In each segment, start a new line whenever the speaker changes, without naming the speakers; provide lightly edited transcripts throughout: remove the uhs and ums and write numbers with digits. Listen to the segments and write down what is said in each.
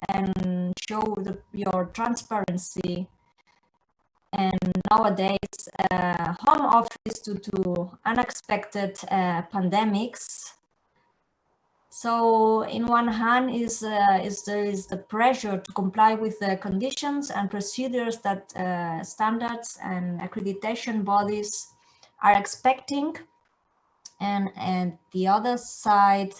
and show your transparency. And nowadays, home office due to unexpected pandemics. So, in one hand, there is the pressure to comply with the conditions and procedures that standards and accreditation bodies are expecting, and the other side,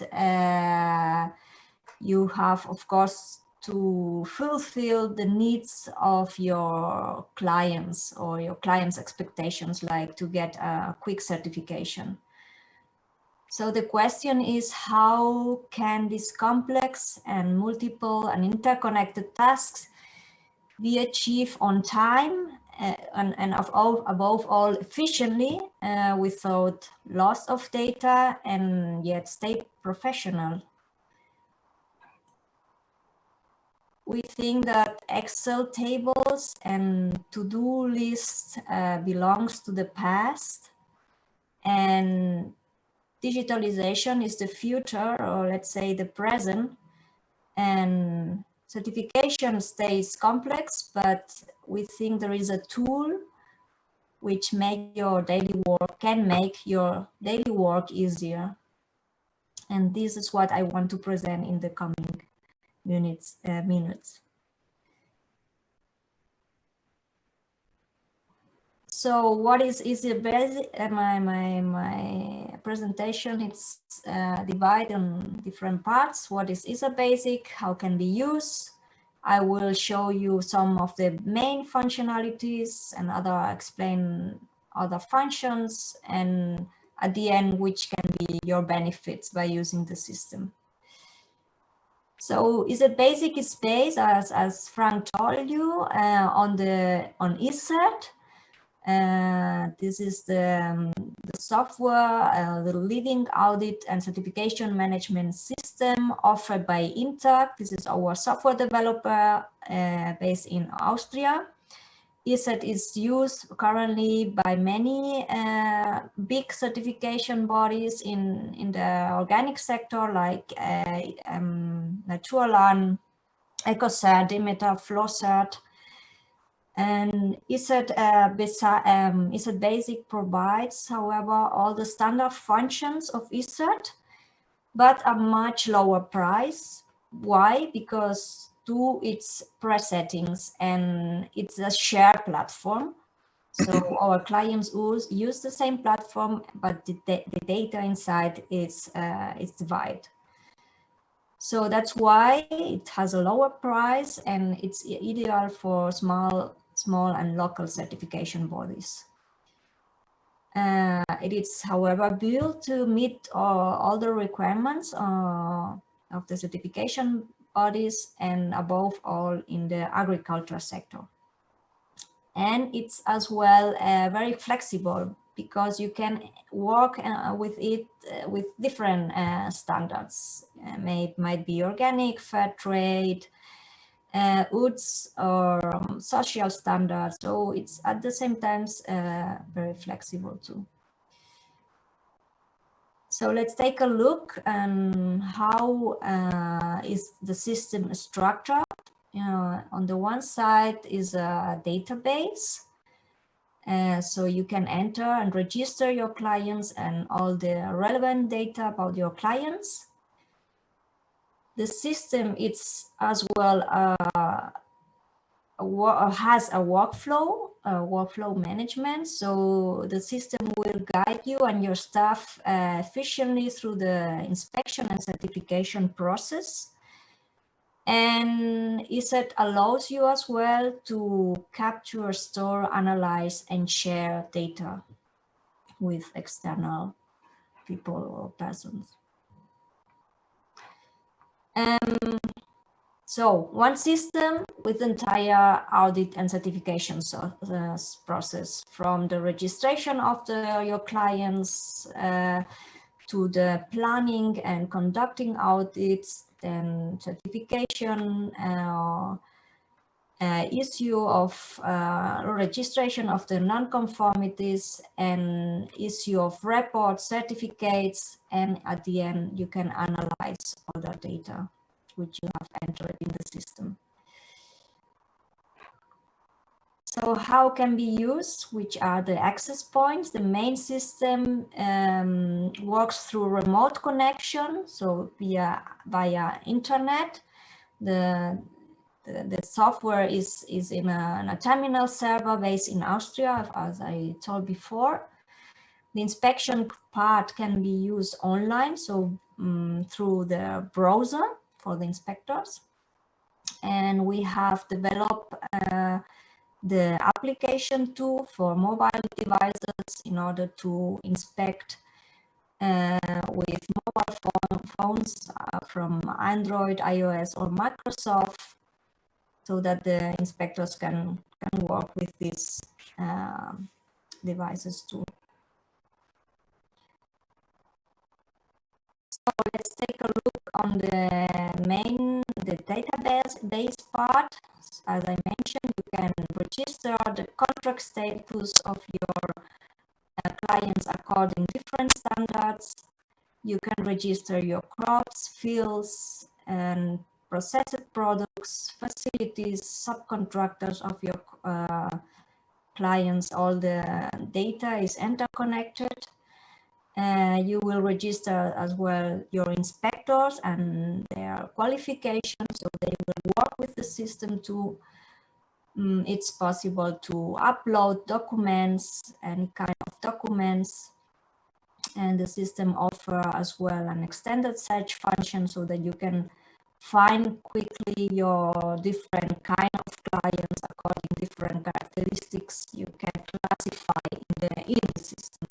you have, of course, to fulfill the needs of your clients or your clients' expectations, like to get a quick certification. So the question is, how can these complex and multiple and interconnected tasks be achieved on time and above all efficiently without loss of data and yet stay professional? We think that Excel tables and to-do lists belongs to the past, and digitalization is the future, or let's say the present, and certification stays complex, but we think there is a tool which can make your daily work easier. And this is what I want to present in the coming minutes. So what is Ecert Basic? My presentation, it's divided in different parts. What is Ecert Basic? How can be used? I will show you some of the main functionalities and explain other functions, and at the end, which can be your benefits by using the system. So Ecert Basic is based, as Frank told you, on Ecert. This is the software, the leading audit and certification management system offered by Intag. This is our software developer based in Austria. Ecert is used currently by many big certification bodies in the organic sector, like Naturland, Ecert, Demeter, Flossert. And Ecert Basic provides, however, all the standard functions of Ecert, but a much lower price. Why? Because to its presettings, and it's a shared platform. So our clients use the same platform, but the data inside is divided. So that's why it has a lower price, and it's ideal for small and local certification bodies. It is, however, built to meet all the requirements of the certification bodies, and above all in the agriculture sector. And it's as well very flexible, because you can work with it with different standards. Might be organic, fair trade, UTS, or social standards. So it's at the same time very flexible too. So let's take a look at how is the system structured. On the one side is a database. So you can enter and register your clients and all the relevant data about your clients. The system, it's as well has a workflow management. So the system will guide you and your staff efficiently through the inspection and certification process. And Ecert allows you as well to capture, store, analyze, and share data with external people or persons. So one system with entire audit and certification process, from the registration of your clients to the planning and conducting audits, then certification, issue of registration of the non-conformities, and issue of reports, certificates, and at the end you can analyze all the data which you have entered in the system. So how can be used? Which are the access points? The main system works through remote connection, so via internet. The software is in a terminal server based in Austria, as I told before. The inspection part can be used online, so through the browser for the inspectors. And we have developed the application tool for mobile devices in order to inspect with mobile phones from Android, iOS, or Microsoft, so that the inspectors can work with these devices too. So let's take a look on the database part. As I mentioned, you can register the contract status of your clients according to different standards. You can register your crops, fields, and processed products, facilities, subcontractors of your clients. All the data is interconnected. You will register as well your inspectors and their qualifications, so they will work with the system too. It's possible to upload documents, any kind of documents, and the system offers as well an extended search function so that you can find quickly your different kind of clients according to different characteristics you can classify in the system.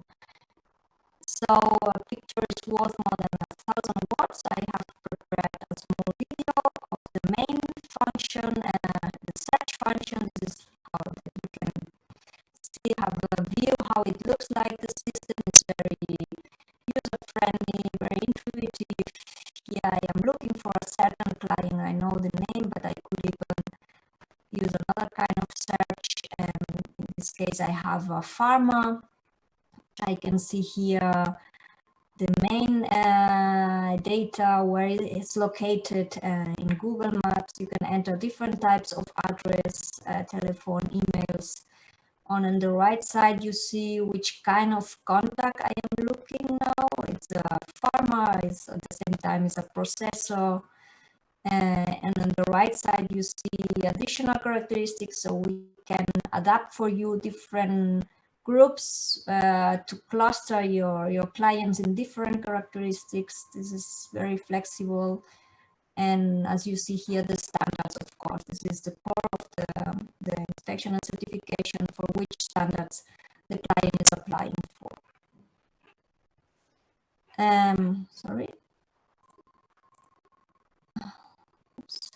So a picture is worth more than 1,000 words. I have prepared a small video of the main function and the search function. This is how you can see, have a view how it looks like. The system is very user-friendly, very intuitive. Yeah, I am looking for a certain client. I know the name, but I could even use another kind of search. In this case, I have a farmer. I can see here the main data where it's located in Google Maps. You can enter different types of address, telephone, emails. On the right side, you see which kind of contact I am looking now. It's a farmer, it's at the same time it's a processor. And on the right side, you see additional characteristics, so we can adapt for you different groups to cluster your clients in different characteristics. This is very flexible. And as you see here, the standards, of course, this is the core of the inspection and certification for which standards the client is applying for. Sorry. Oops.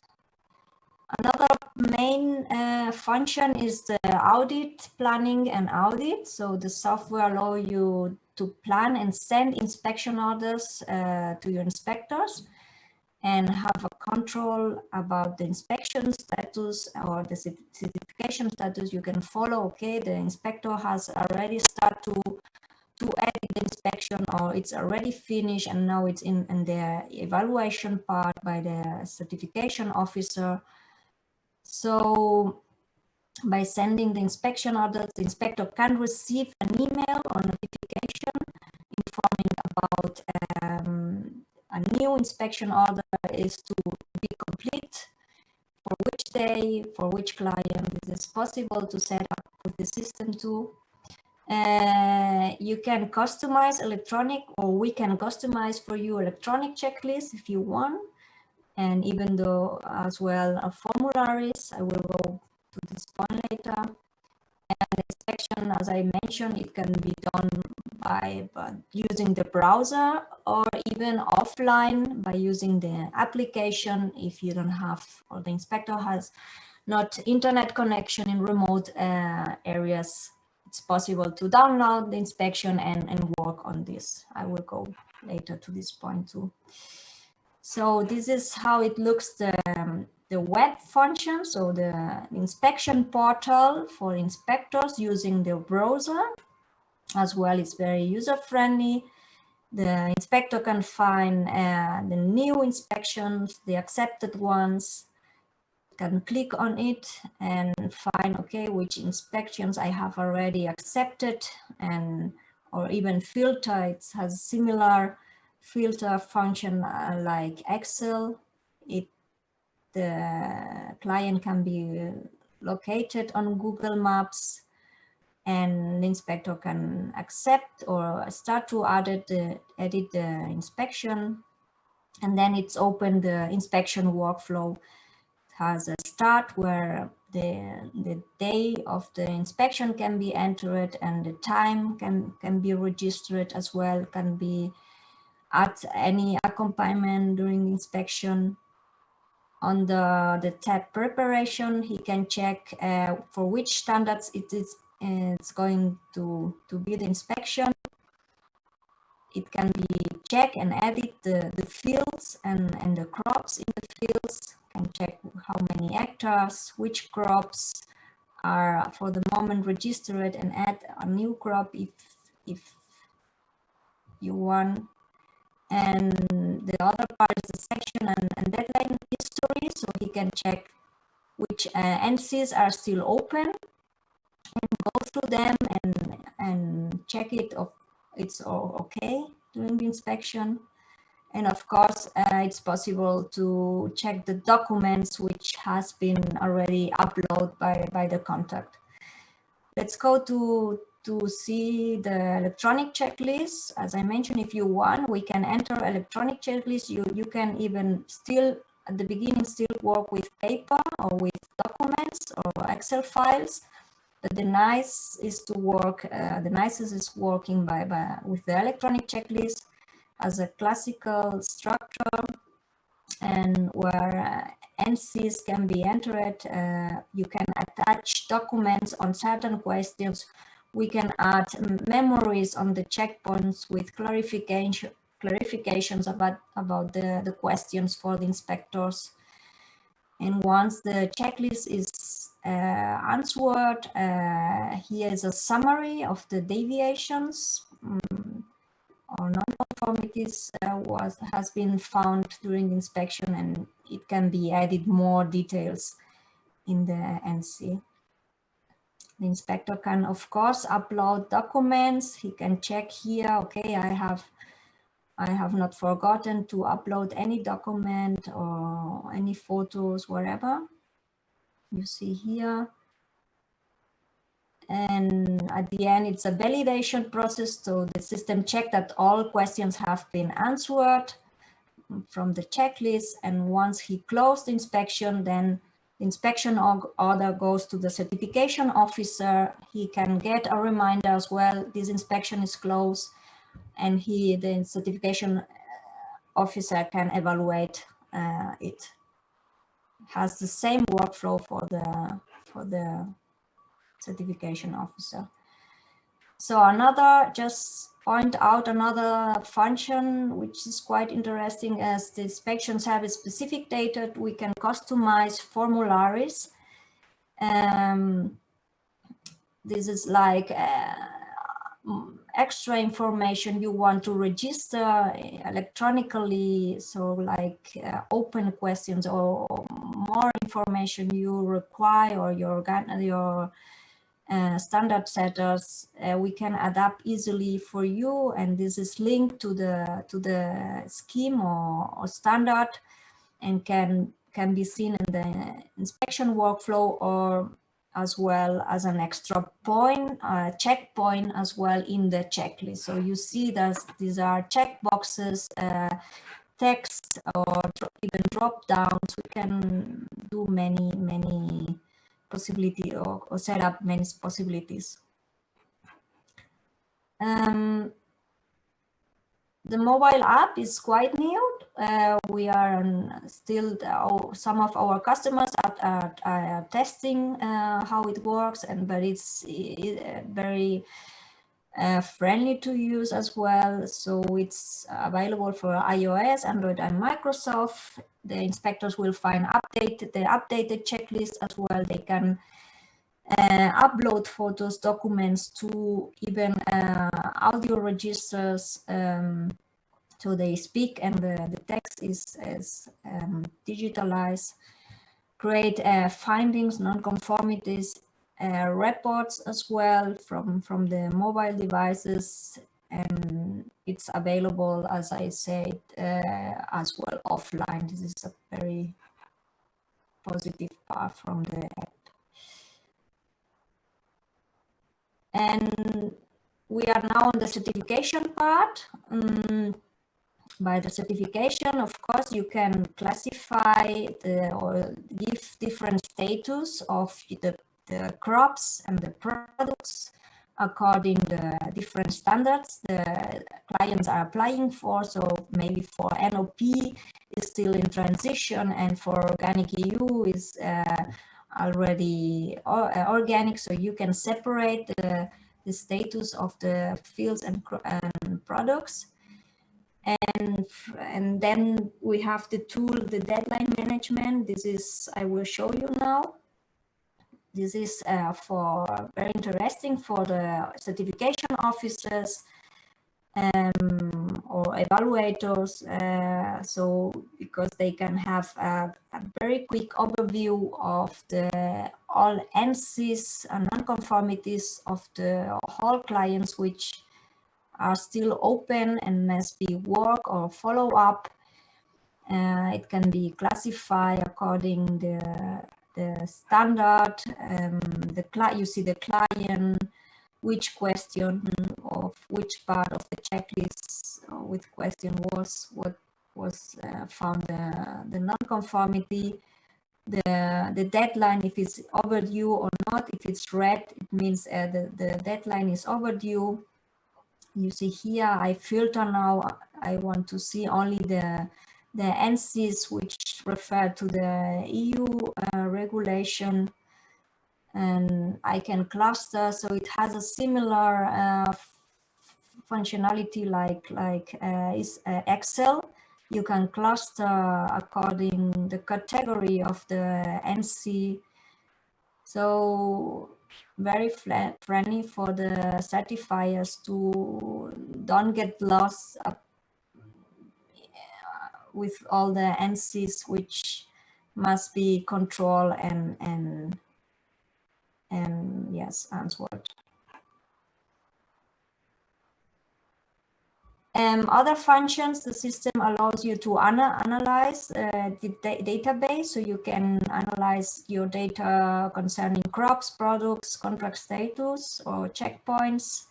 Another main function is the audit planning and audit. So the software allows you to plan and send inspection orders to your inspectors and have a control about the inspection status or the certification status. You can follow, okay, the inspector has already started to edit the inspection, or it's already finished and now it's in the evaluation part by the certification officer. So by sending the inspection order, the inspector can receive an email or notification informing about a new inspection order is to be complete, for which day, for which client. It is possible to set up with the system too. You can customize electronic, or we can customize for you electronic checklists if you want. And even though as well formularies, I will go to this point later. And the inspection, as I mentioned, it can be done by using the browser or even offline by using the application if you don't have, or the inspector has not internet connection in remote areas. It's possible to download the inspection and work on this. I will go later to this point too. So this is how it looks, the web function, so the inspection portal for inspectors using the browser as well. It's very user-friendly. The inspector can find the new inspections, the accepted ones, can click on it and find, okay, which inspections I have already accepted, and or even filter. It has similar filter function like Excel. The client can be located on Google Maps, and the inspector can accept or start to edit the inspection, and then it's open the inspection workflow. It has a start where the day of the inspection can be entered, and the time can be registered as well, can be add any accompaniment during the inspection. On the tab preparation, he can check for which standards it's going to be the inspection. It can be check and edit the fields and the crops in the fields. Can check how many hectares, which crops are for the moment registered, and add a new crop if you want. And the other part is the section and deadline history, so he can check which NCs are still open and go through them and check it if it's all okay during the inspection. And of course, it's possible to check the documents which has been already uploaded by the contact. Let's go to see the electronic checklist. As I mentioned, if you want, we can enter electronic checklist. You can even still at the beginning still work with paper or with documents or Excel files. But the nicest is working with the electronic checklist as a classical structure, and where NCs can be entered. You can attach documents on certain questions. We can add memories on the checkpoints with clarifications about the questions for the inspectors. And once the checklist is answered, here is a summary of the deviations or non-conformities has been found during the inspection, and it can be added more details in the NC. The inspector can, of course, upload documents. He can check here, okay, I have not forgotten to upload any document or any photos, wherever. You see here. And at the end, it's a validation process. So the system checks that all questions have been answered from the checklist. And once he closed the inspection, then the inspection order goes to the certification officer. He can get a reminder as well, this inspection is closed, and the certification officer can evaluate it. Has the same workflow for the certification officer. So just point out another function which is quite interesting. As the inspection service specific data, we can customize formularies. This is like extra information you want to register electronically, so like open questions or more information you require, or your standard setters, we can adapt easily for you, and this is linked to the scheme or standard, and can be seen in the inspection workflow, or as well as an extra point, checkpoint as well in the checklist. So you see that these are check boxes, text, or even drop downs. We can do many possibility or set up many possibilities. The mobile app is quite new. We are still, some of our customers are testing how it works, but it's very friendly to use as well. So it's available for iOS, Android, and Microsoft. The inspectors will find the updated checklist as well. They can upload photos, documents, to even audio registers, So they speak and the text is digitalized. Create findings, non-conformities, reports as well from the mobile devices, and it's available, as I said, as well offline. This is a very positive part from the app. And we are now on the certification part. By the certification, of course, you can classify or give different status of the crops and the products according to the different standards the clients are applying for. So maybe for NOP is still in transition, and for organic EU is already organic. So you can separate the status of the fields and products. And then we have the tool, the deadline management. This is, I will show you now. This is for very interesting for the certification officers or evaluators. So because they can have a very quick overview of the all NCs and non-conformities of the whole clients which are still open and must be work or follow up. It can be classified according the standard. You see the client, which question of which part of the checklist or which question was what was found the non-conformity. The deadline, if it's overdue or not. If it's red, it means the deadline is overdue. You see here, I filter now. I want to see only the NCs which refer to the EU regulation, and I can cluster. So it has a similar functionality like is Excel. You can cluster according the category of the NC. So very friendly for the certifiers to don't get lost with all the NCs which must be controlled and yes, answered. Other functions, the system allows you to analyze the database, so you can analyze your data concerning crops, products, contract status, or checkpoints.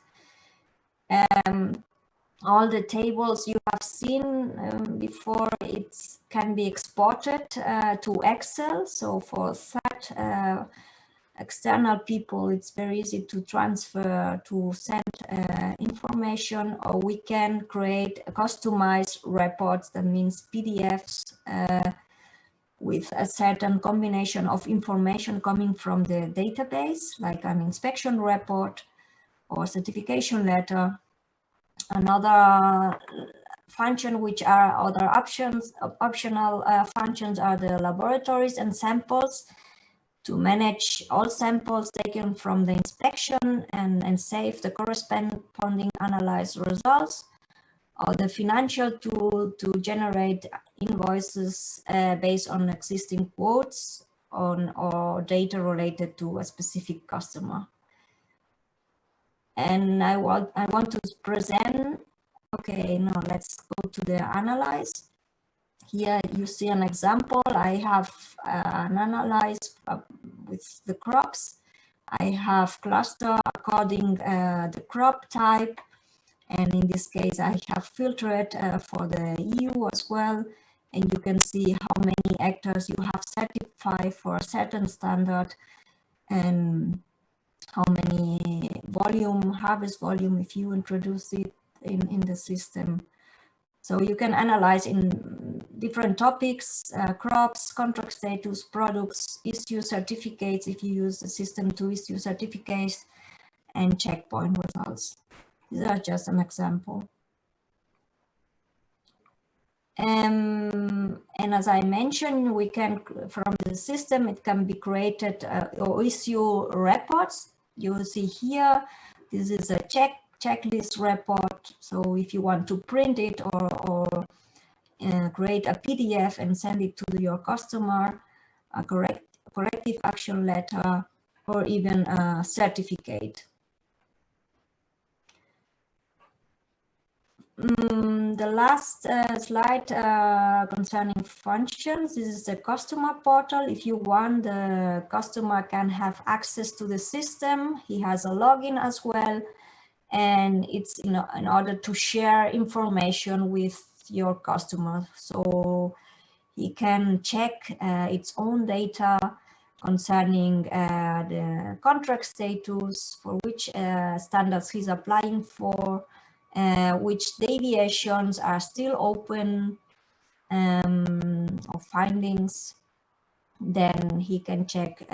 All the tables you have seen before, it can be exported to Excel. So for that, external people, it's very easy to transfer, to send information, or we can create customized reports. That means PDFs with a certain combination of information coming from the database, like an inspection report or certification letter. Another function, which are other optional functions, are the laboratories and samples, to manage all samples taken from the inspection and save the corresponding analyzed results, or the financial tool to generate invoices based on existing quotes or data related to a specific customer. And I want to present, okay, now let's go to the analyze. Here you see an example. I have an analyze with the crops. I have cluster according the crop type. And in this case, I have filtered for the EU as well. And you can see how many hectares you have certified for a certain standard, and how many harvest volume, if you introduce it in the system. So you can analyze in different topics, crops, contract status, products, issue certificates, if you use the system to issue certificates, and checkpoint results. These are just an example. And as I mentioned, we can, from the system, it can be created or issue reports. You see here, this is a checklist report. So if you want to print it or create a PDF and send it to your customer, a corrective action letter, or even a certificate. The last slide concerning functions. This is the customer portal. If you want, the customer can have access to the system. He has a login as well. And it's in order to share information with your customer. So he can check its own data concerning the contract status, for which standards he's applying for, which deviations are still open, or findings. Then he can check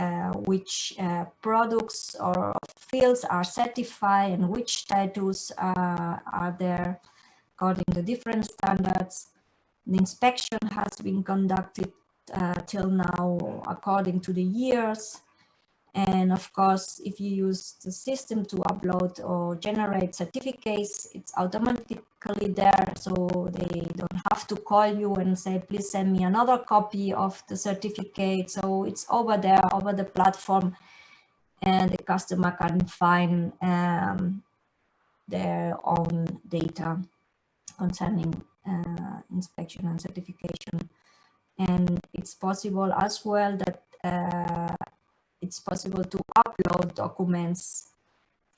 which products or fields are certified and which status are there according to different standards. The inspection has been conducted till now according to the years. And of course, if you use the system to upload or generate certificates, it's automatically there. So they don't have to call you and say, please send me another copy of the certificate. So it's over there, over the platform, and the customer can find their own data concerning inspection and certification. And it's possible as well that it's possible to upload documents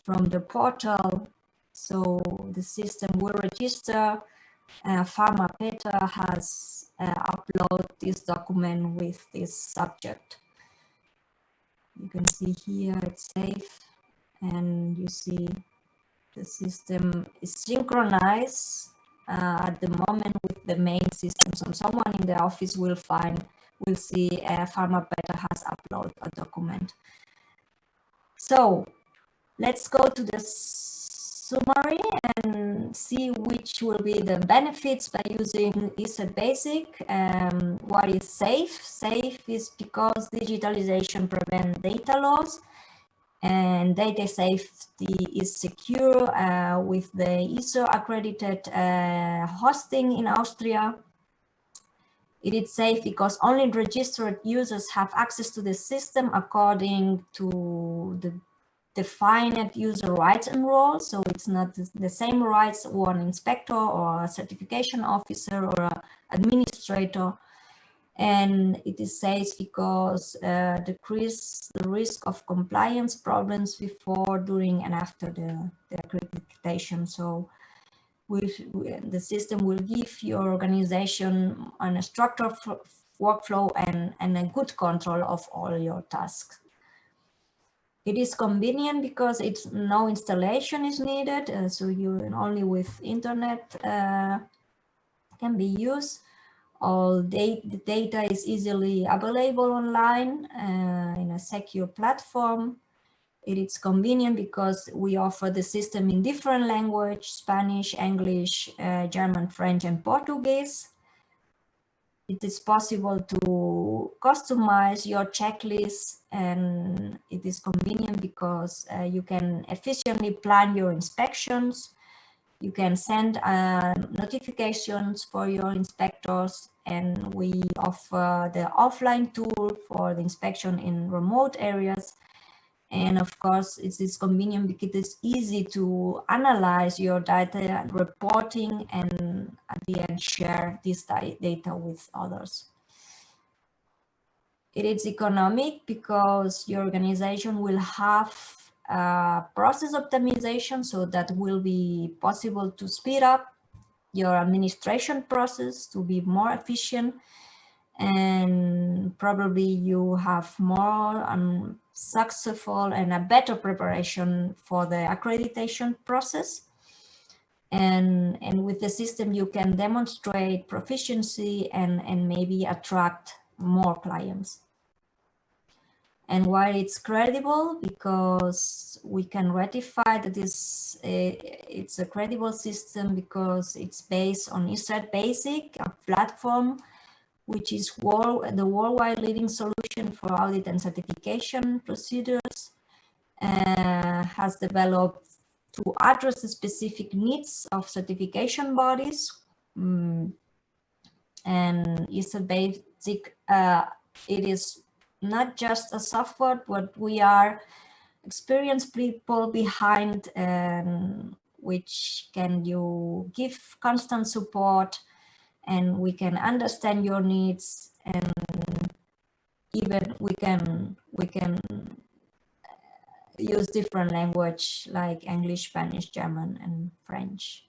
from the portal. So the system will register. PharmaPeta has uploaded this document with this subject. You can see here it's safe, and you see the system is synchronized at the moment with the main system. So someone in the office will see PharmaPeta has uploaded a document. So let's go to the summary and see which will be the benefits by using Ecert Basic. What is safe? Safe is because digitalization prevents data loss, and data safety is secure with the ISO accredited hosting in Austria. It is safe because only registered users have access to the system according to the defined user rights and roles. So it's not the same rights one inspector or a certification officer or an administrator. And it is safe because decrease the risk of compliance problems before, during, and after the accreditation. So the system will give your organization a structured workflow and a good control of all your tasks. It is convenient because it's no installation is needed, so you only with internet can be used. All the data is easily available online in a secure platform. It is convenient because we offer the system in different languages: Spanish, English, German, French, and Portuguese. It is possible to customize your checklist, and it is convenient because you can efficiently plan your inspections. You can send notifications for your inspectors, and we offer the offline tool for the inspection in remote areas. And of course, it is convenient because it is easy to analyze your data reporting and at the end share this data with others. It is economic because your organization will have process optimization, so that will be possible to speed up your administration process to be more efficient, and probably you have more successful and a better preparation for the accreditation process. And with the system you can demonstrate proficiency and maybe attract more clients. And why it's credible? Because we can ratify that it's a credible system because it's based on Ecert Basic, a platform which is the worldwide leading solution for audit and certification procedures, has developed to address the specific needs of certification bodies. And Ecert Basic, it is not just a software, but we are experienced people behind, which can you give constant support, and we can understand your needs, and even we can use different language like English, Spanish, German, and French.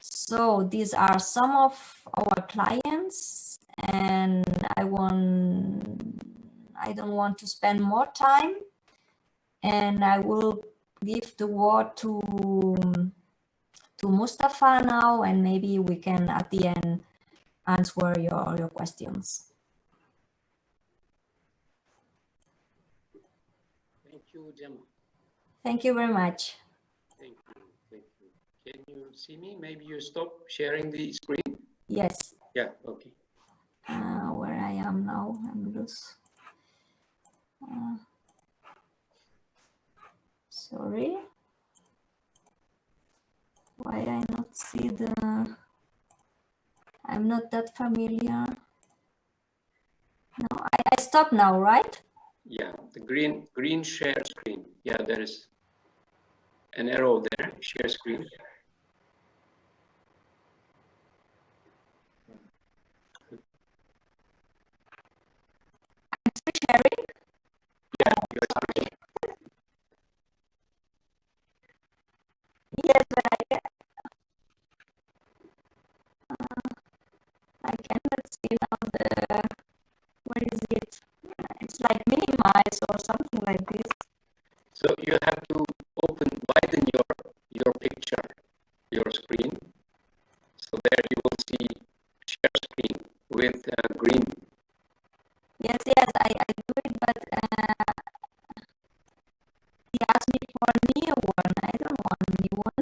So these are some of our clients, and I don't want to spend more time, and I will give the word to Mustafa now, and maybe we can at the end answer your questions.
Thank you, Gemma.
Thank you very much.
Thank you. Thank you. Can you see me? Maybe you stop sharing the screen?
Yes.
Yeah, okay.
Where I am now, I'm loose. Sorry. Why I not see the... I'm not that familiar. No, I stop now, right?
Yeah, the green share screen. Yeah, there is an arrow there, share screen.
I'm still sharing?
Yeah, you're sharing.
Yes, but I cannot see now the... What is it? It's like minimize or something like this.
So you have to widen your picture, your screen. So there you will see share screen with green.
Yes, I do it, but he asked me for a new one. I don't want a new one.